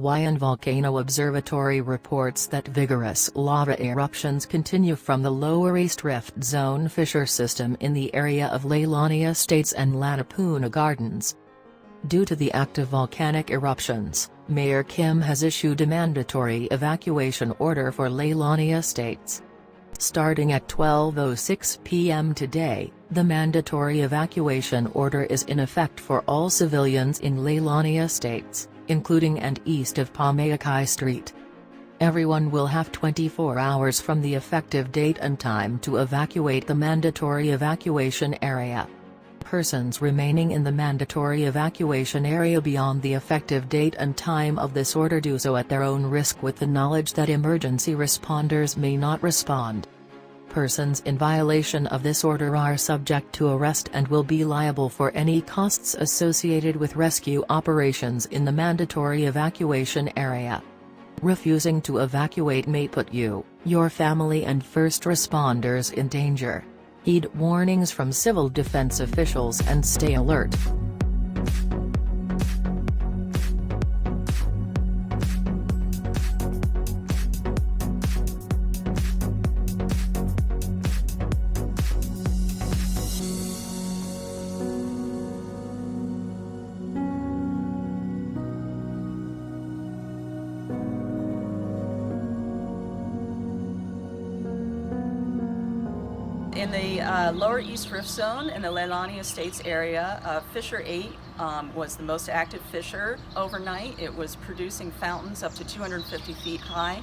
Hawaiian Volcano Observatory reports that vigorous lava eruptions continue from the Lower East Rift Zone fissure system in the area of Leilani Estates and Lanipuna Gardens. Due to the active volcanic eruptions, Mayor Kim has issued a mandatory evacuation order for Leilani Estates. Starting at 12:06 p.m. today, the mandatory evacuation order is in effect for all civilians in Leilani Estates, including and east of Pomaikai Street. Everyone will have 24 hours from the effective date and time to evacuate the mandatory evacuation area. Persons remaining in the mandatory evacuation area beyond the effective date and time of this order do so at their own risk with the knowledge that emergency responders may not respond. Persons in violation of this order are subject to arrest and will be liable for any costs associated with rescue operations in the mandatory evacuation area. Refusing to evacuate may put you, your family and first responders in danger. Heed warnings from civil defense officials and stay alert. In the Lower East Rift Zone in the Leilani Estates area, Fissure 8 was the most active fissure overnight. It was producing fountains up to 250 feet high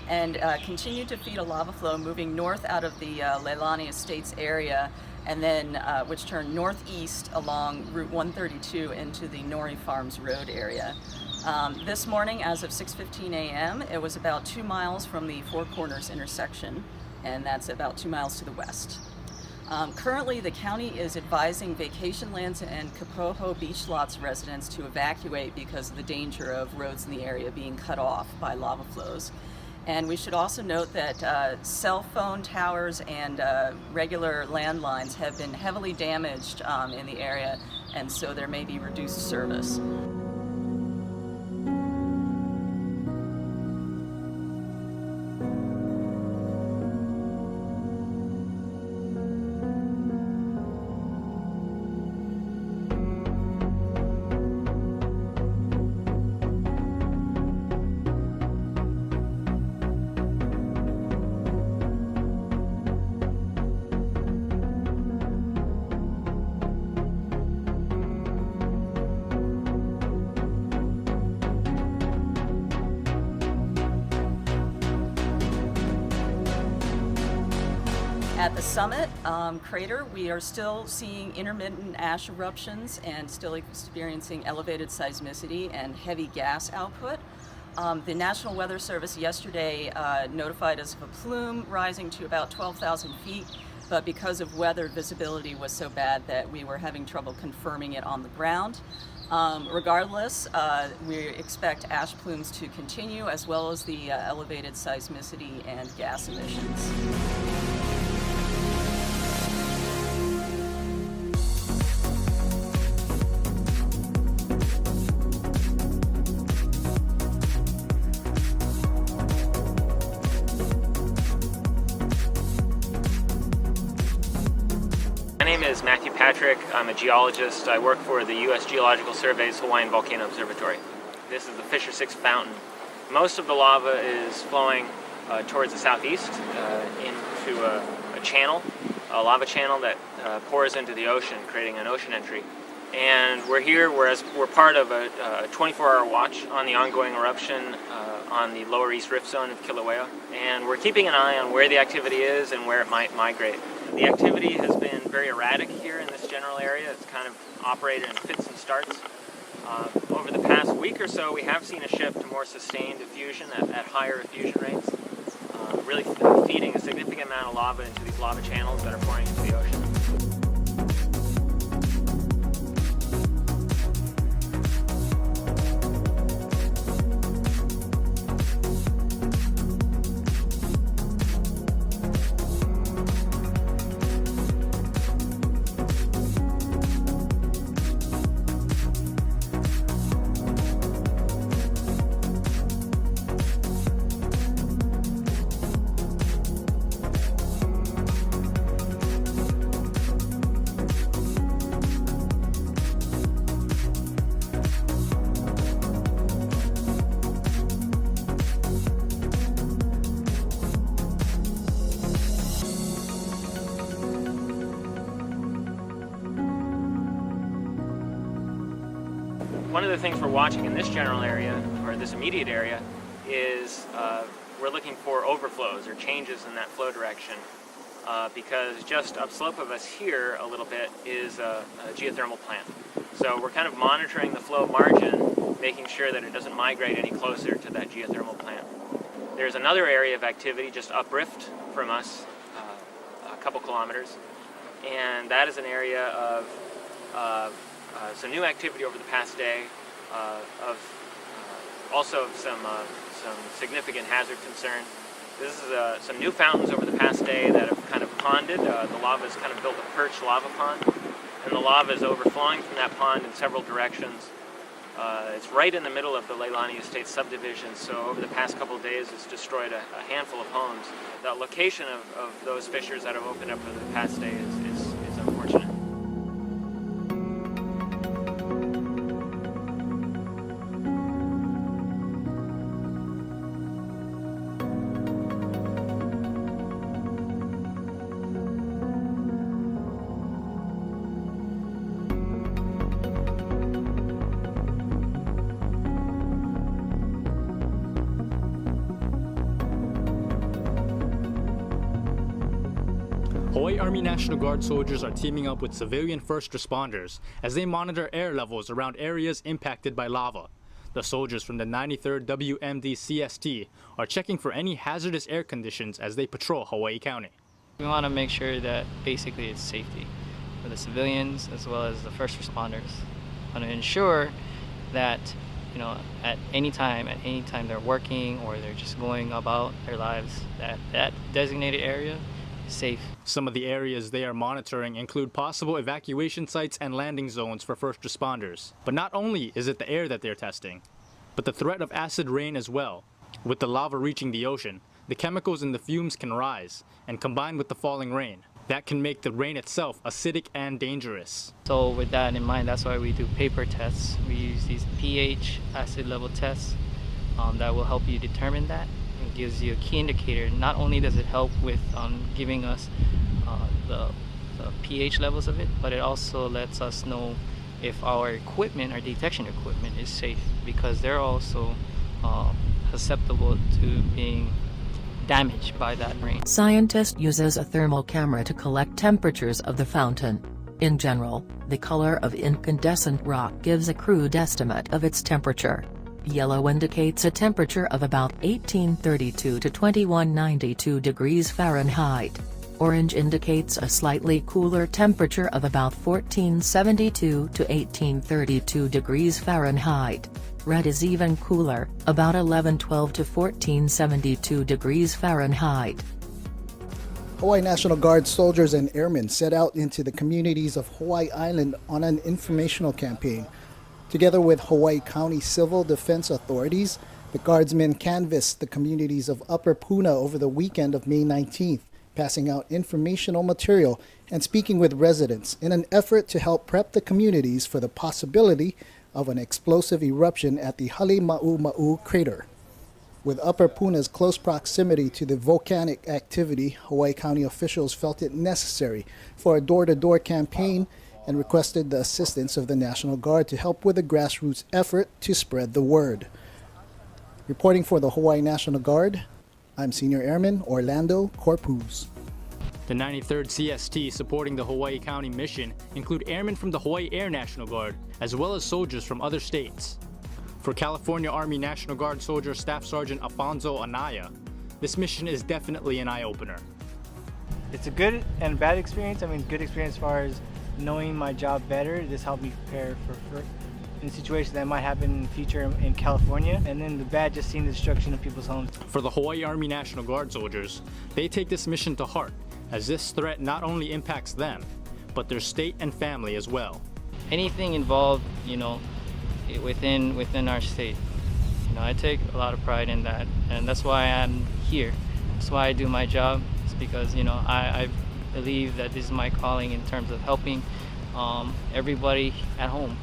and continued to feed a lava flow moving north out of the Leilani Estates area, and then which turned northeast along Route 132 into the Nori Farms Road area. This morning, as of 6:15 a.m., it was about 2 miles from the Four Corners intersection, and that's about 2 miles to the west. Currently, the county is advising Vacation Lands and Kapoho Beach Lots residents to evacuate because of the danger of roads in the area being cut off by lava flows. And we should also note that cell phone towers and regular landlines have been heavily damaged in the area, and so there may be reduced service. At the summit crater, we are still seeing intermittent ash eruptions and still experiencing elevated seismicity and heavy gas output. The National Weather Service yesterday notified us of a plume rising to about 12,000 feet, but because of weather, visibility was so bad that we were having trouble confirming it on the ground. Regardless, we expect ash plumes to continue, as well as the elevated seismicity and gas emissions. My name is Matthew Patrick. I'm a geologist. I work for the U.S. Geological Survey's Hawaiian Volcano Observatory. This is the Fissure 6 fountain. Most of the lava is flowing towards the southeast into a channel, a lava channel that pours into the ocean, creating an ocean entry. And we're here, whereas we're part of a 24-hour watch on the ongoing eruption on the Lower East Rift Zone of Kilauea. And we're keeping an eye on where the activity is and where it might migrate. The activity has been very erratic here in this general area. It's kind of operated in fits and starts. Over the past week or so, we have seen a shift to more sustained diffusion at higher effusion rates, really feeding a significant amount of lava into these lava channels that are pouring into the ocean. One of the things we're watching in this general area, or this immediate area, is we're looking for overflows or changes in that flow direction, because just upslope of us here a little bit is a geothermal plant. So we're kind of monitoring the flow margin, making sure that it doesn't migrate any closer to that geothermal plant. There's another area of activity just uprift from us, a couple kilometers, and that is an area of some new activity over the past day, also some significant hazard concern. This is some new fountains over the past day that have kind of ponded. The lava has kind of built a perched lava pond, and the lava is overflowing from that pond in several directions. It's right in the middle of the Leilani Estates subdivision, so over the past couple of days it's destroyed a handful of homes. The location of those fissures that have opened up over the past day is unfortunate. Hawaii Army National Guard soldiers are teaming up with civilian first responders as they monitor air levels around areas impacted by lava. The soldiers from the 93rd WMD CST are checking for any hazardous air conditions as they patrol Hawaii County. We want to make sure that basically it's safety for the civilians as well as the first responders. We want to ensure that, you know, at any time they're working or they're just going about their lives, that designated area is safe. Some of the areas they are monitoring include possible evacuation sites and landing zones for first responders. But not only is it the air that they're testing, but the threat of acid rain as well. With the lava reaching the ocean, the chemicals in the fumes can rise, and combined with the falling rain, that can make the rain itself acidic and dangerous. So with that in mind, that's why we do paper tests. We use these pH acid level tests that will help you determine that. It gives you a key indicator. Not only does it help with giving us the pH levels of it, but it also lets us know if our equipment, our detection equipment, is safe, because they're also susceptible to being damaged by that rain. Scientist uses a thermal camera to collect temperatures of the fountain. In general, the color of incandescent rock gives a crude estimate of its temperature. Yellow indicates a temperature of about 1832 to 2192 degrees Fahrenheit. Orange indicates a slightly cooler temperature of about 1472 to 1832 degrees Fahrenheit. Red is even cooler, about 1112 to 1472 degrees Fahrenheit. Hawaii National Guard soldiers and airmen set out into the communities of Hawaii Island on an informational campaign. Together with Hawaii County Civil Defense authorities, the Guardsmen canvassed the communities of Upper Puna over the weekend of May 19th, passing out informational material and speaking with residents in an effort to help prep the communities for the possibility of an explosive eruption at the Halema'uma'u crater. With Upper Puna's close proximity to the volcanic activity, Hawaii County officials felt it necessary for a door-to-door campaign and requested the assistance of the National Guard to help with a grassroots effort to spread the word. Reporting for the Hawaii National Guard, I'm Senior Airman Orlando Corpuz. The 93rd CST supporting the Hawaii County mission include airmen from the Hawaii Air National Guard, as well as soldiers from other states. For California Army National Guard soldier Staff Sergeant Alfonso Anaya, this mission is definitely an eye-opener. It's a good and bad experience. I mean, good experience as far as knowing my job better. This helped me prepare for in situations that might happen in the future in California. And then the bad, just seeing the destruction of people's homes. For the Hawaii Army National Guard soldiers, they take this mission to heart, as this threat not only impacts them, but their state and family as well. Anything involved, you know, within our state, you know, I take a lot of pride in that, and that's why I'm here. That's why I do my job. It's because, you know, I believe that this is my calling in terms of helping everybody at home.